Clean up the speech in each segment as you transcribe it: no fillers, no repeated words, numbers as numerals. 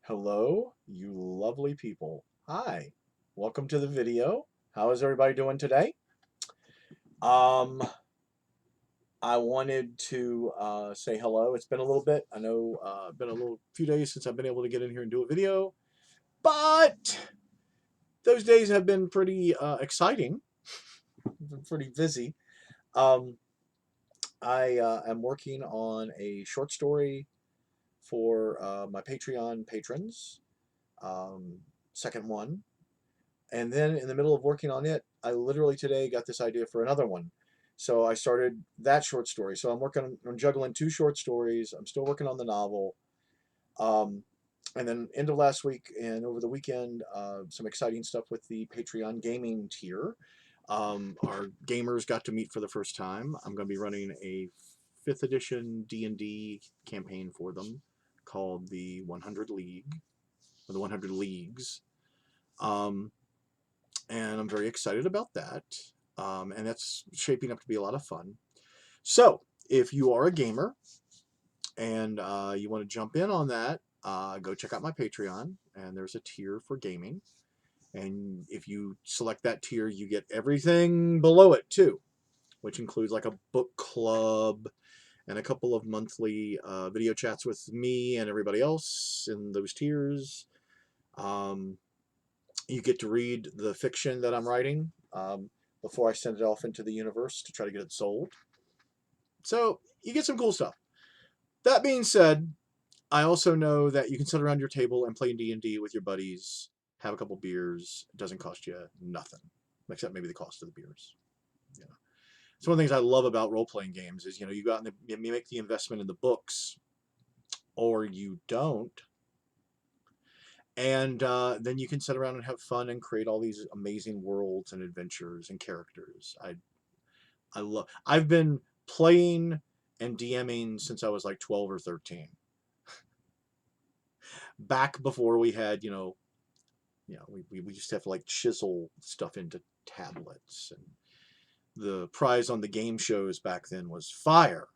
Hello, you lovely people. Hi, welcome to the video. How is everybody doing today? Um, I wanted to say hello. It's been a little bit. I know been a little few days since I've been able to get in here and do a video, but those days have been pretty exciting. Been pretty busy. Um, I am working on a short story for my Patreon patrons. Um, Second one. And then in the middle of working on it, I literally today got this idea for another one. So I started that short story. So I'm juggling two short stories. I'm still working on the novel. Um, and then end of last week and over the weekend, some exciting stuff with the Patreon gaming tier. Our gamers got to meet for the first time. I'm going to be running a 5th edition D&D campaign for them called the 100 League, or the 100 Leagues. And I'm very excited about that. And that's shaping up to be a lot of fun. So, if you are a gamer and you want to jump in on that, go check out my Patreon, and there's a tier for gaming. And if you select that tier, you get everything below it too, which includes like a book club and a couple of monthly video chats with me and everybody else in those tiers. Um, you get to read the fiction that I'm writing before I send it off into the universe to try to get it sold. So you get some cool stuff. That being said, I also know that you can sit around your table and play D&D with your buddies, have a couple beers. It doesn't cost you nothing, except maybe the cost of the beers. You know, it's one of the things I love about role-playing games is you go out and you make the investment in the books, or you don't, and then you can sit around and have fun and create all these amazing worlds and adventures and characters. I love. I've been playing and DMing since I was like 12 or 13. Back before we had, we used to have to like chisel stuff into tablets, and the prize on the game shows back then was fire.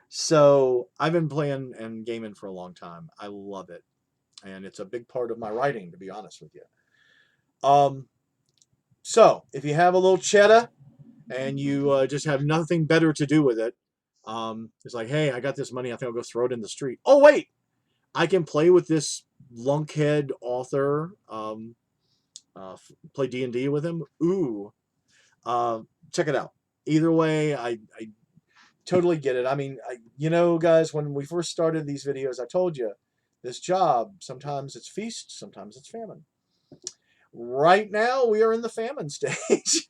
So I've been playing and gaming for a long time. I love it, and it's a big part of my writing, to be honest with you. Um, so if you have a little cheddar and you just have nothing better to do with it, it's like, hey, I got this money. I think I'll go throw it in the street. Oh wait, I can play with this lunkhead author. Play D&D with him. Ooh, check it out. Either way, I totally get it. I mean, guys, when we first started these videos, I told you this job, sometimes it's feast, sometimes it's famine. Right now, we are in the famine stage.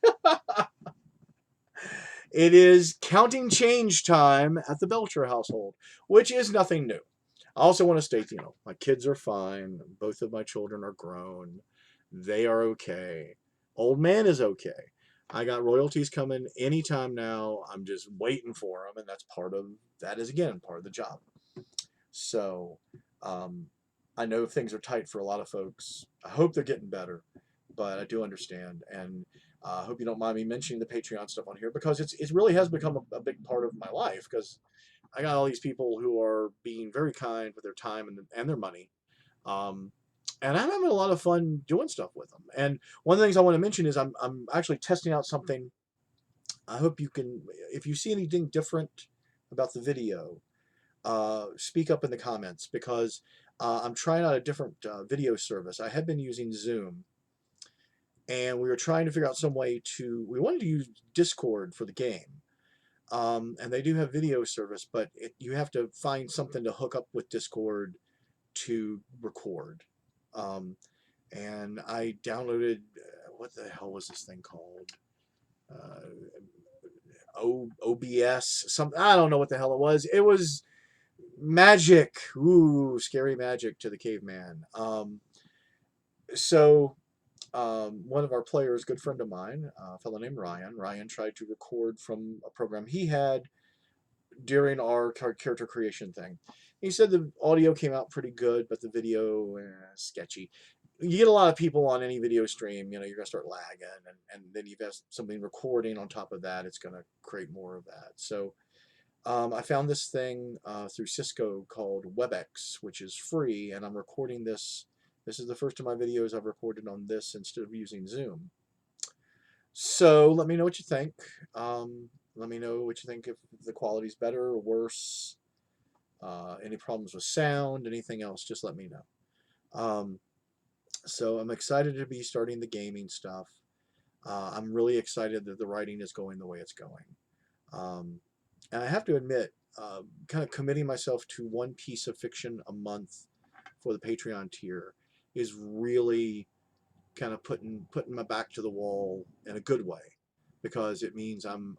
It is counting change time at the Belcher household, which is nothing new. I also want to state, my kids are fine. Both of my children are grown. They are okay. Old man is okay. I got royalties coming anytime now. I'm just waiting for them, and that is again part of the job. So, um, I know things are tight for a lot of folks. I hope they're getting better, but I do understand, and I hope you don't mind me mentioning the Patreon stuff on here because it really has become a big part of my life because I got all these people who are being very kind with their time and their money. Um, and I'm having a lot of fun doing stuff with them. And one of the things I want to mention is I'm actually testing out something. I hope you can, if you see anything different about the video, speak up in the comments because I'm trying out a different video service. I had been using Zoom, and we were trying to figure out some way we wanted to use Discord for the game. And they do have video service, but you have to find something to hook up with Discord to record. Um, and I downloaded, what the hell was this thing called? OBS, I don't know what the hell it was. It was magic. Ooh, scary magic to the caveman. So one of our players, good friend of mine, a fellow named Ryan tried to record from a program he had during our character creation thing. He said the audio came out pretty good, but the video, sketchy. You get a lot of people on any video stream, you're going to start lagging, and then you've got something recording on top of that, it's going to create more of that. So I found this thing through Cisco called WebEx, which is free, and I'm recording this. This is the first of my videos I've recorded on this instead of using Zoom. So let me know what you think. Let me know what you think, if the quality's better or worse. Any problems with sound, anything else, just let me know. So I'm excited to be starting the gaming stuff. I'm really excited that the writing is going the way it's going. Um, and I have to admit, kind of committing myself to one piece of fiction a month for the Patreon tier is really kind of putting my back to the wall in a good way, because it means I'm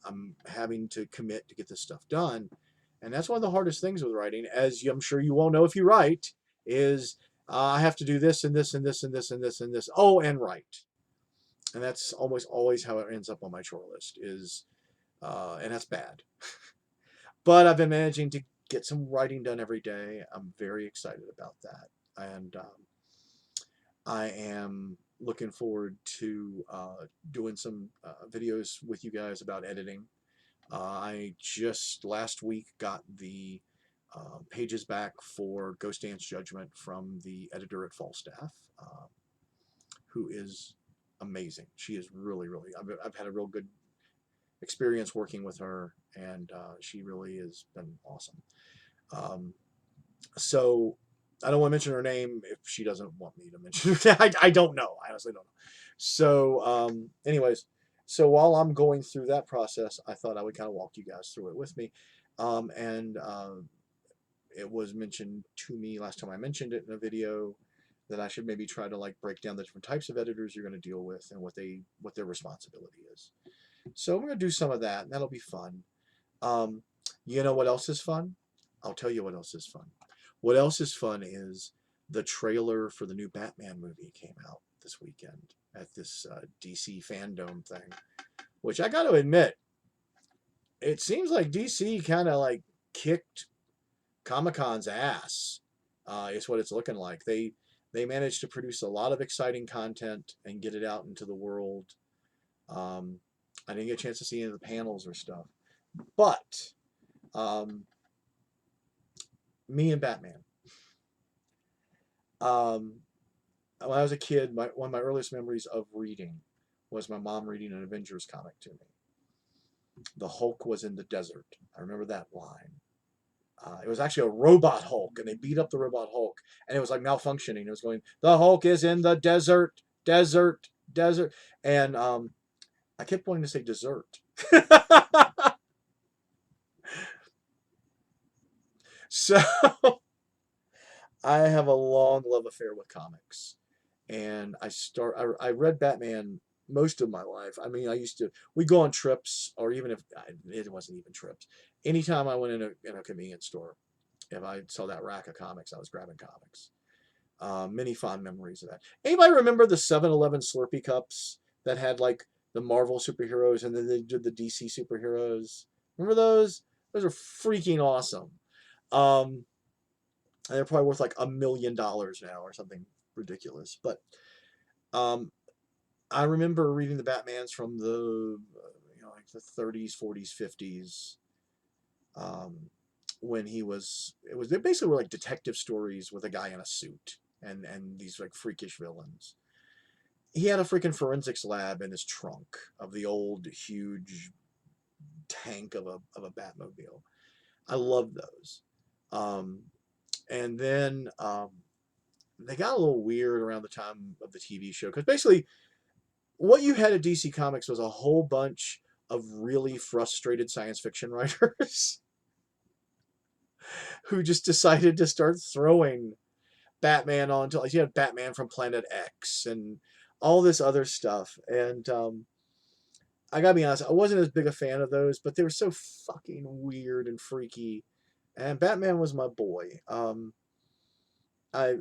having to commit to get this stuff done, and that's one of the hardest things with writing, as I'm sure you won't know if you write, is I have to do this and this and this and this and this and this. Oh, and write, and that's almost always how it ends up on my chore list. And that's bad. But I've been managing to get some writing done every day. I'm very excited about that, and I am looking forward to doing some videos with you guys about editing. I just last week got the pages back for Ghost Dance Judgment from the editor at Falstaff, who is amazing. She is really. I've had a real good experience working with her, and she really has been awesome. Um, so I don't want to mention her name if she doesn't want me to mention her. I don't know. I honestly don't know. So, anyways, so while I'm going through that process, I thought I would kind of walk you guys through it with me. And it was mentioned to me last time I mentioned it in a video that I should maybe try to like break down the different types of editors you're going to deal with and what their responsibility is. So we're going to do some of that, and that'll be fun. Um, you know what else is fun? I'll tell you what else is fun. What else is fun is the trailer for the new Batman movie came out this weekend at this DC fandom thing, which I got to admit, it seems like DC kind of like kicked Comic-Con's ass. Is what it's looking like. They managed to produce a lot of exciting content and get it out into the world. Um, I didn't get a chance to see any of the panels or stuff, but me and Batman. Um, when I was a kid, one of my earliest memories of reading was my mom reading an Avengers comic to me. The Hulk was in the desert. I remember that line. It was actually a robot Hulk, and they beat up the robot Hulk, and it was like malfunctioning. It was going, "The Hulk is in the desert, desert, desert," and I kept wanting to say dessert. So I have a long love affair with comics, and I read Batman most of my life. I mean, we'd go on trips, or even if it wasn't even trips. Anytime I went in a convenience store, if I saw that rack of comics, I was grabbing comics. Many fond memories of that. Anybody remember the 7-Eleven Slurpee cups that had like the Marvel superheroes and then they did the DC superheroes? Remember those? Those are freaking awesome. Um, and they're probably worth like $1 million now or something ridiculous. But um, I remember reading the Batmans from the like the 30s, 40s, 50s. When they basically were like detective stories with a guy in a suit and these like freakish villains. He had a freaking forensics lab in his trunk of the old huge tank of a Batmobile. I love those. Um, and then they got a little weird around the time of the TV show, because basically what you had at DC Comics was a whole bunch of really frustrated science fiction writers who just decided to start throwing Batman onto, like, you had Batman from Planet X and all this other stuff. And I gotta be honest, I wasn't as big a fan of those, but they were so fucking weird and freaky. And Batman was my boy. I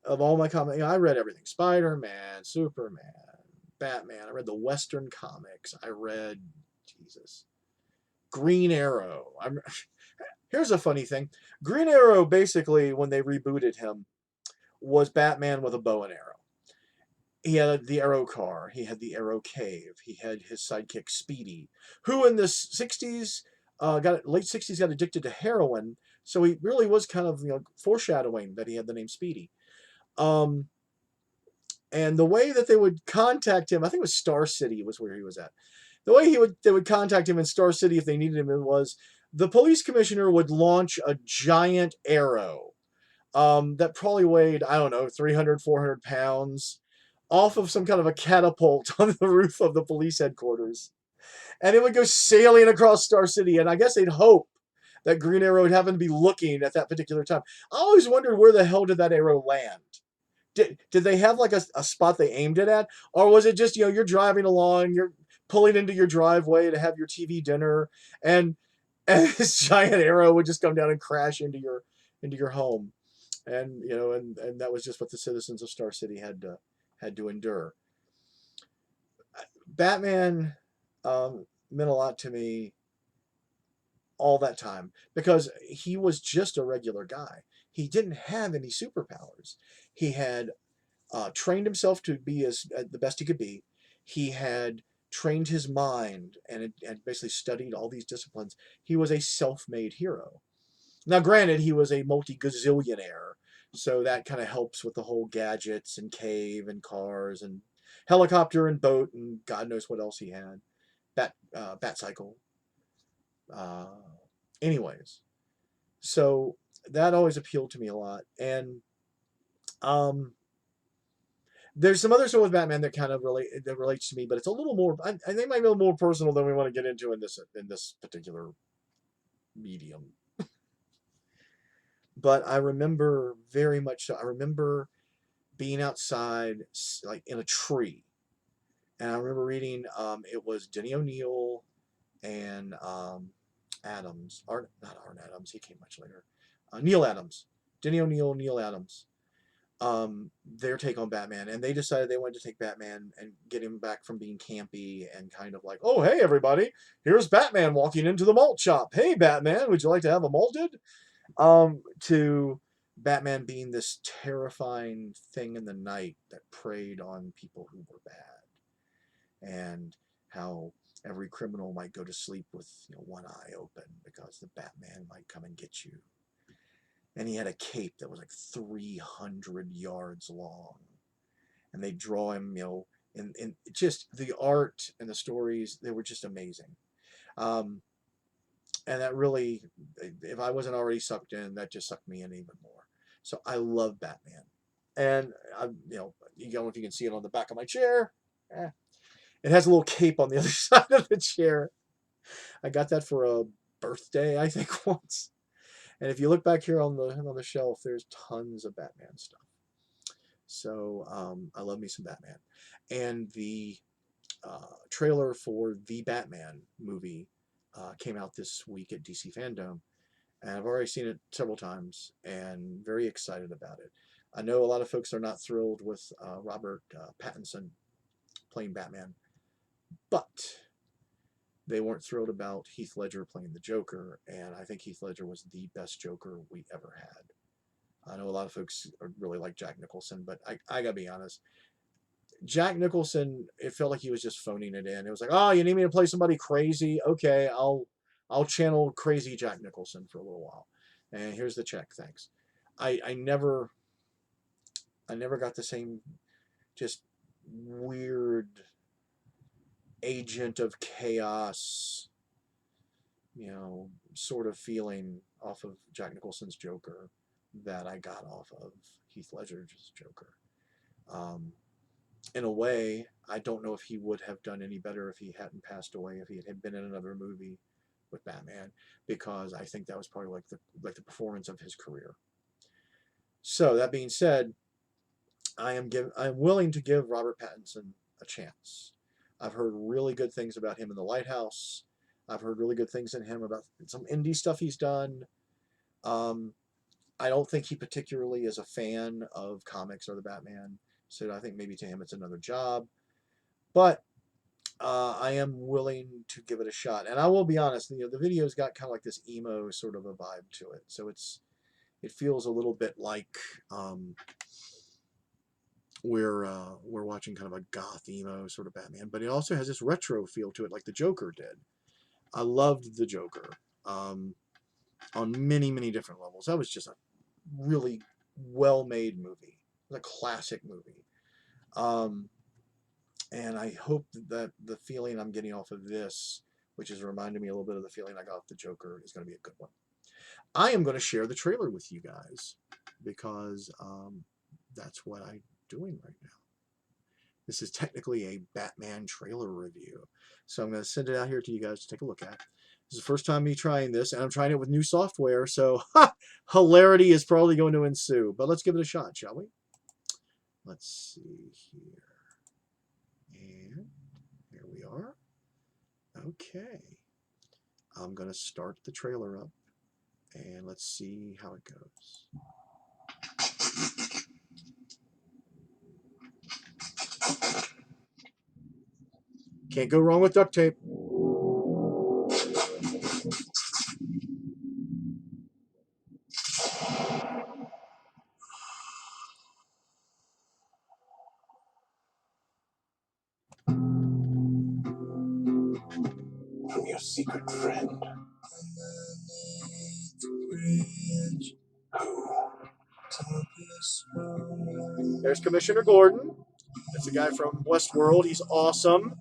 of all my comics, I read everything: Spider-Man, Superman, Batman. I read the Western comics. I read Jesus, Green Arrow. Here's a funny thing: Green Arrow, basically, when they rebooted him, was Batman with a bow and arrow. He had the arrow car. He had the arrow cave. He had his sidekick Speedy, who in the 60s got late 60s, got addicted to heroin. So he really was kind of, foreshadowing that he had the name Speedy. Um, and the way that they would contact him, I think it was Star City was where he was at. The way they would contact him in Star City if they needed him was the police commissioner would launch a giant arrow that probably weighed, I don't know, 300, 400 pounds off of some kind of a catapult on the roof of the police headquarters. And it would go sailing across Star City. And I guess they'd hope that Green Arrow would happen to be looking at that particular time. I always wondered, where the hell did that arrow land? Did they have like a spot they aimed it at? Or was it just, you're driving along, you're pulling into your driveway to have your TV dinner, and this giant arrow would just come down and crash into your home? And and that was just what the citizens of Star City had to endure. Batman meant a lot to me all that time because he was just a regular guy. He didn't have any superpowers. He had trained himself to be as the best he could be. He had trained his mind and basically studied all these disciplines. He was a self-made hero. Now, granted, he was a multi-gazillionaire, so that kind of helps with the whole gadgets and cave and cars and helicopter and boat and God knows what else he had. Bat cycle. Uh, anyways, so that always appealed to me a lot, and um, there's some other stuff with Batman that kind of relates to me, but it's a little more. I think it might be a little more personal than we want to get into in this particular medium. But I remember very much so. I remember being outside, like in a tree, and I remember reading. It was Denny O'Neil and Adams. Not Art Adams. He came much later. Neil Adams. Denny O'Neil, Neil Adams. Their take on Batman, and they decided they wanted to take Batman and get him back from being campy and kind of like, oh hey everybody, here's Batman walking into the malt shop. Hey Batman, would you like to have a malted? To Batman being this terrifying thing in the night that preyed on people who were bad, and how every criminal might go to sleep with one eye open because the Batman might come and get you. And he had a cape that was like 300 yards long, and they draw him, in just the art and the stories, they were just amazing. Um, and that really, if I wasn't already sucked in, that just sucked me in even more. So I love Batman, and you don't know if you can see it on the back of my chair. Eh. It has a little cape on the other side of the chair. I got that for a birthday, I think, once. And if you look back here on the shelf, there's tons of Batman stuff. So I love me some Batman. And the trailer for the Batman movie came out this week at DC Fandom, and I've already seen it several times and very excited about it. I know a lot of folks are not thrilled with Robert Pattinson playing Batman, but they weren't thrilled about Heath Ledger playing the Joker, and I think Heath Ledger was the best Joker we ever had. I know a lot of folks really like Jack Nicholson, but I gotta be honest. Jack Nicholson, it felt like he was just phoning it in. It was like, oh, you need me to play somebody crazy? Okay, I'll channel crazy Jack Nicholson for a little while, and here's the check, thanks. I never got the same just weird agent of chaos, sort of feeling off of Jack Nicholson's Joker that I got off of Heath Ledger's Joker. Um, in a way, I don't know if he would have done any better if he hadn't passed away, if he had been in another movie with Batman, because I think that was probably like the performance of his career. So that being said, I'm willing to give Robert Pattinson a chance. I've heard really good things about him in The Lighthouse. I've heard really good things in him about some indie stuff he's done. Um, I don't think he particularly is a fan of comics or the Batman, so I think maybe to him it's another job. But I am willing to give it a shot, and I will be honest. The video's got kind of like this emo sort of a vibe to it, so it feels a little bit like we're watching kind of a goth emo sort of Batman, but it also has this retro feel to it, like the Joker did. I loved the Joker. on many, many different levels. That was just a really well-made movie. It was a classic movie. And I hope that the feeling I'm getting off of this, which is reminding me a little bit of the feeling I got off the Joker, is going to be a good one. I am going to share the trailer with you guys because that's what I'm doing right now. This is technically a Batman trailer review. So I'm going to send it out here to you guys to take a look at. This is the first time me trying this, and I'm trying it with new software, so hilarity is probably going to ensue. But let's give it a shot, shall we? Let's see here. And here we are. Okay. I'm going to start the trailer up, and let's see how it goes. Can't go wrong with duct tape. From your secret friend. There's Commissioner Gordon. That's the guy from Westworld. He's awesome.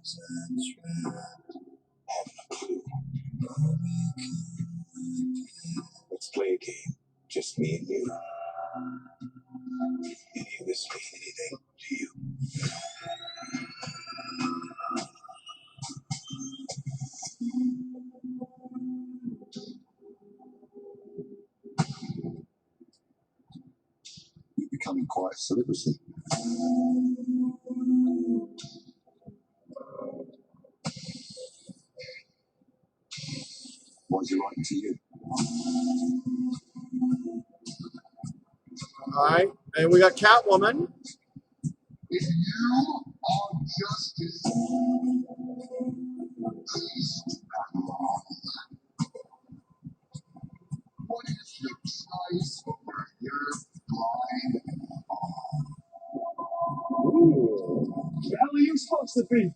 Let's play a game. Just me and you. Any of this mean anything to you? You're becoming quite a celebrity. What's he like to you? All right. And we got Catwoman. If you are justice, please what is your size for your blind? Ooh. The hell are you supposed to be?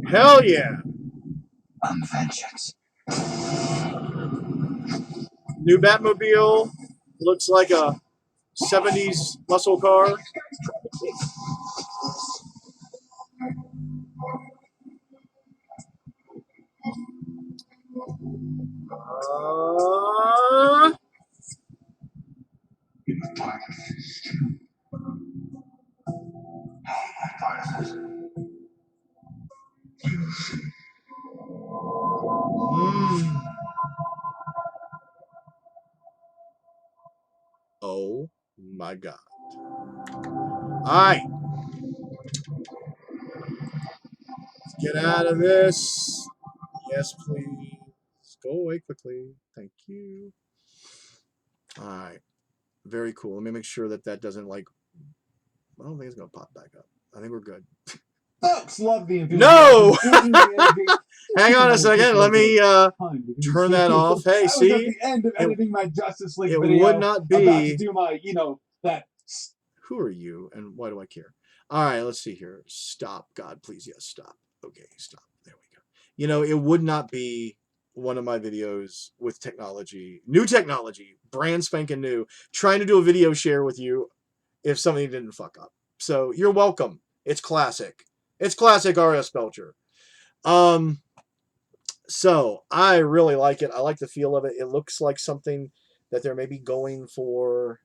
Hell yeah. I'm vengeance. New Batmobile. Looks like a 70s muscle car. In the black fist. Oh my God. All right. Let's get out of this. Yes, please. Go away quickly. Thank you. All right. Very cool. Let me make sure that that doesn't like. I don't think it's going to pop back up. I think we're good. Folks love the enthusiasm. No! Feeling the energy. Hang on a second. Let me turn that off. Hey, I was see? at the end of editing my Justice League It video. would not About to be. do my, that. Who are you and why do I care? All right, let's see here. Stop. God, please. Yes, stop. Okay, stop. There we go. You know, it would not be one of my videos with technology, new technology, brand spanking new, trying to do a video share with you if something didn't fuck up. So you're welcome. It's classic. It's classic RS Belcher. So I really like it. I like the feel of it. It looks like something that they're maybe going for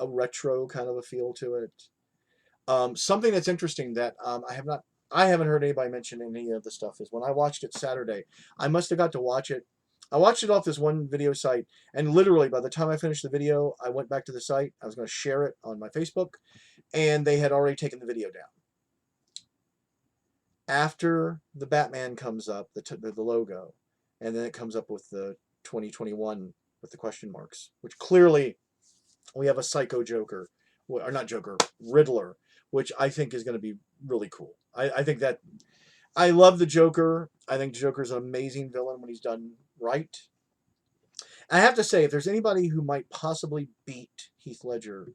a retro kind of a feel to it. Something that's interesting that I haven't heard anybody mention any of the stuff is when I watched it Saturday, I must have got to watch it. I watched it off this one video site, and literally by the time I finished the video, I went back to the site. I was going to share it on my Facebook, and they had already taken the video down. After the Batman comes up, the logo, and then it comes up with the 2021 with the question marks, which clearly we have a Psycho Joker, or not Joker, Riddler, which I think is going to be really cool. I think that I love the Joker. I think Joker's an amazing villain when he's done right. I have to say, if there's anybody who might possibly beat Heath Ledger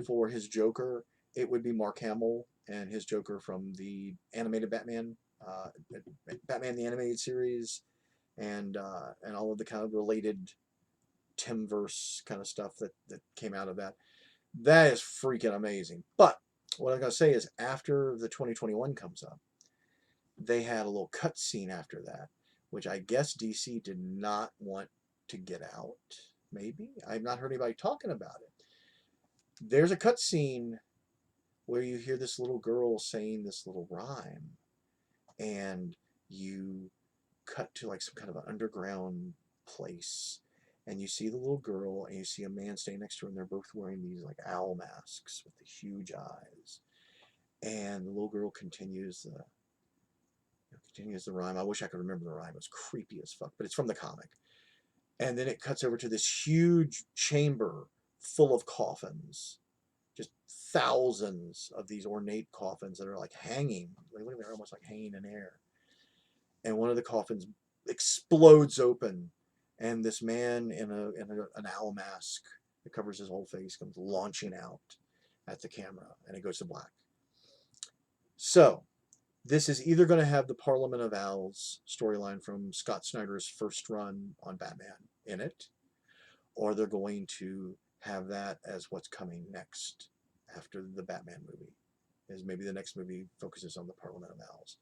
for his Joker, it would be Mark Hamill and his Joker from the animated Batman, Batman the Animated Series, and all of the kind of related Timverse kind of stuff that came out of that. That is freaking amazing. But what I'm going to say is after the 2021 comes up, they had a little cut scene after that, which I guess DC did not want to get out. Maybe. I've not heard anybody talking about it. There's a cut scene where you hear this little girl saying this little rhyme, and you cut to like some kind of an underground place, and you see the little girl and you see a man standing next to her, and they're both wearing these like owl masks with the huge eyes, and the little girl continues the rhyme. I wish I could remember the rhyme. It was creepy as fuck, but it's from the comic. And then it cuts over to this huge chamber full of coffins, just thousands of these ornate coffins that are like hanging. They're almost like hanging in air. And one of the coffins explodes open, and this man in an owl mask that covers his whole face comes launching out at the camera, and it goes to black. So this is either going to have the Parliament of Owls storyline from Scott Snyder's first run on Batman in it, or they're going to have that as what's coming next after the Batman movie. Is maybe the next movie focuses on the Parliament of Owls.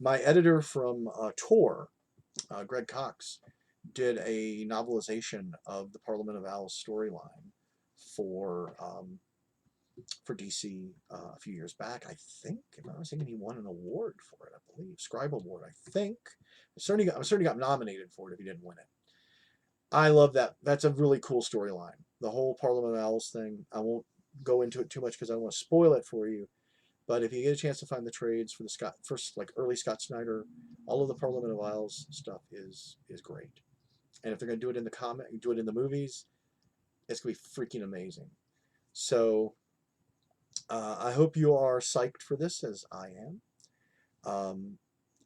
My editor from Tor, Greg Cox, did a novelization of the Parliament of Owls storyline for DC a few years back. I think, if I was thinking, he won an award for it. I believe Scribe Award. I think. I certainly got nominated for it if he didn't win it. I love that. That's a really cool storyline. The whole Parliament of Owls thing. I won't go into it too much because I don't want to spoil it for you. But if you get a chance to find the trades for the first like early Scott Snyder, all of the Parliament of Owls stuff is great. And if they're going to do it in the comic, do it in the movies, it's going to be freaking amazing. So I hope you are psyched for this as I am.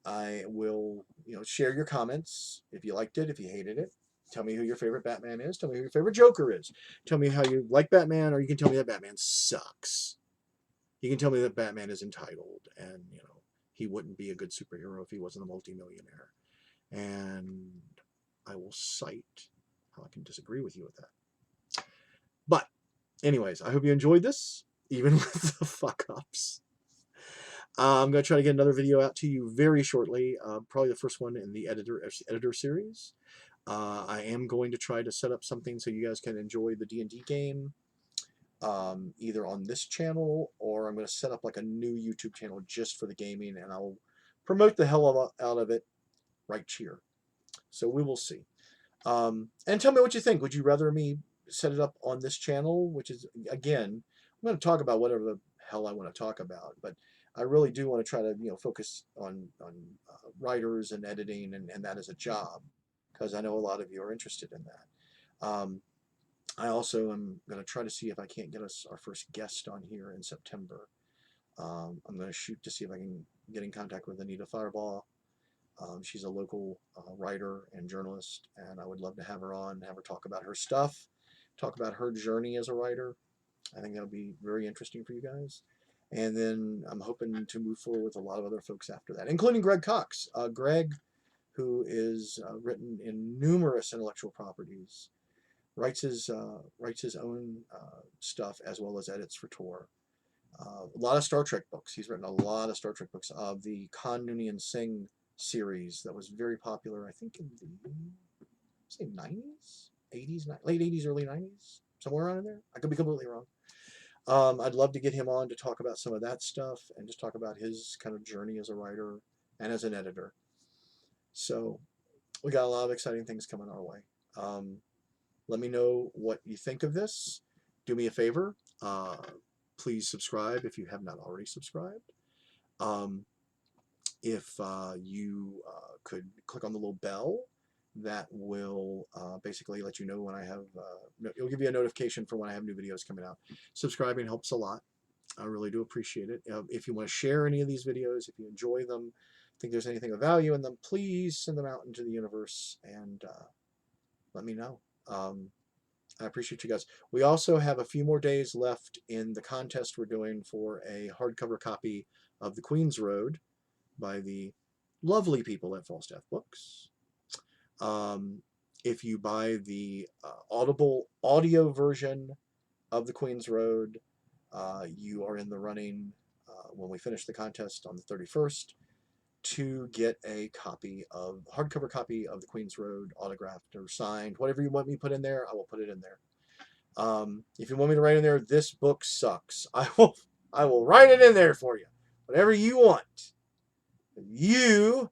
I will, share your comments if you liked it, if you hated it. Tell me who your favorite Batman is. Tell me who your favorite Joker is. Tell me how you like Batman, or you can tell me that Batman sucks. You can tell me that Batman is entitled, and he wouldn't be a good superhero if he wasn't a multimillionaire. And I will cite how I can disagree with you with that. But anyways, I hope you enjoyed this, even with the fuck ups. I'm going to try to get another video out to you very shortly, probably the first one in the editor series. I am going to try to set up something so you guys can enjoy the D&D game, either on this channel, or I'm going to set up like a new YouTube channel just for the gaming, and I'll promote the hell out of it right here. So we will see. And tell me what you think. Would you rather me set it up on this channel, which is, again, I'm going to talk about whatever the hell I want to talk about, but I really do want to try to focus on writers and editing and that as a job, because I know a lot of you are interested in that. I also am going to try to see if I can't get us our first guest on here in September. I'm going to shoot to see if I can get in contact with Anita Firebaugh. She's a local writer and journalist, and I would love to have her on, have her talk about her stuff, talk about her journey as a writer. I think that'll be very interesting for you guys. And then I'm hoping to move forward with a lot of other folks after that, including Greg Cox. Greg, who is written in numerous intellectual properties, writes his own stuff as well as edits for Tor. A lot of Star Trek books. He's written a lot of Star Trek books. The Khan Noonien Singh series that was very popular, I think, in the 90s, 80s, late 80s, early 90s, somewhere around in there. I could be completely wrong. I'd love to get him on to talk about some of that stuff and just talk about his kind of journey as a writer and as an editor. So we got a lot of exciting things coming our way. Let me know what you think of this. Do me a favor. Please subscribe if you have not already subscribed. If you could click on the little bell, that will basically let you know when I have, it'll give you a notification for when I have new videos coming out. Subscribing helps a lot. I really do appreciate it. If you want to share any of these videos, if you enjoy them, think there's anything of value in them, please send them out into the universe and let me know. I appreciate you guys. We also have a few more days left in the contest we're doing for a hardcover copy of The Queen's Road by the lovely people at Falstaff Books. If you buy the Audible audio version of The Queen's Road, you are in the running when we finish the contest on the 31st to get a hardcover copy of The Queen's Road, autographed or signed. Whatever you want me to put in there, I will put it in there. If you want me to write in there, this book sucks, I will write it in there for you. Whatever you want. You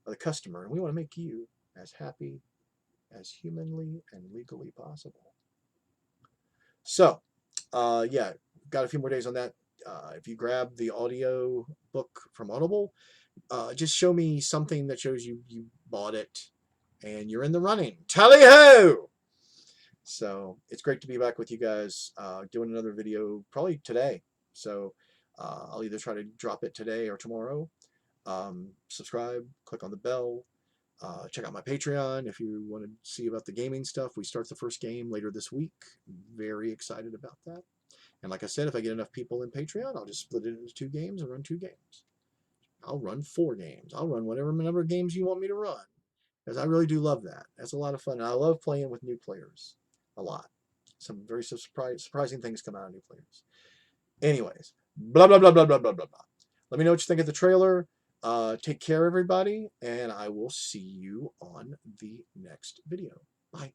are the customer, and we want to make you as happy as humanly and legally possible. So, yeah, got a few more days on that. If you grab the audio book from Audible, just show me something that shows you bought it and you're in the running. Tally ho! So it's great to be back with you guys, doing another video probably today. So I'll either try to drop it today or tomorrow. Subscribe, click on the bell. Check out my Patreon if you want to see about the gaming stuff. We start the first game later this week. Very excited about that. And like I said, if I get enough people in Patreon, I'll just split it into 2 games and run 2 games. I'll run 4 games. I'll run whatever number of games you want me to run. Because I really do love that. That's a lot of fun. And I love playing with new players. A lot. Some very surprising things come out of new players. Anyways, blah, blah, blah, blah, blah, blah, blah, blah. Let me know what you think of the trailer. Take care, everybody, and I will see you on the next video. Bye.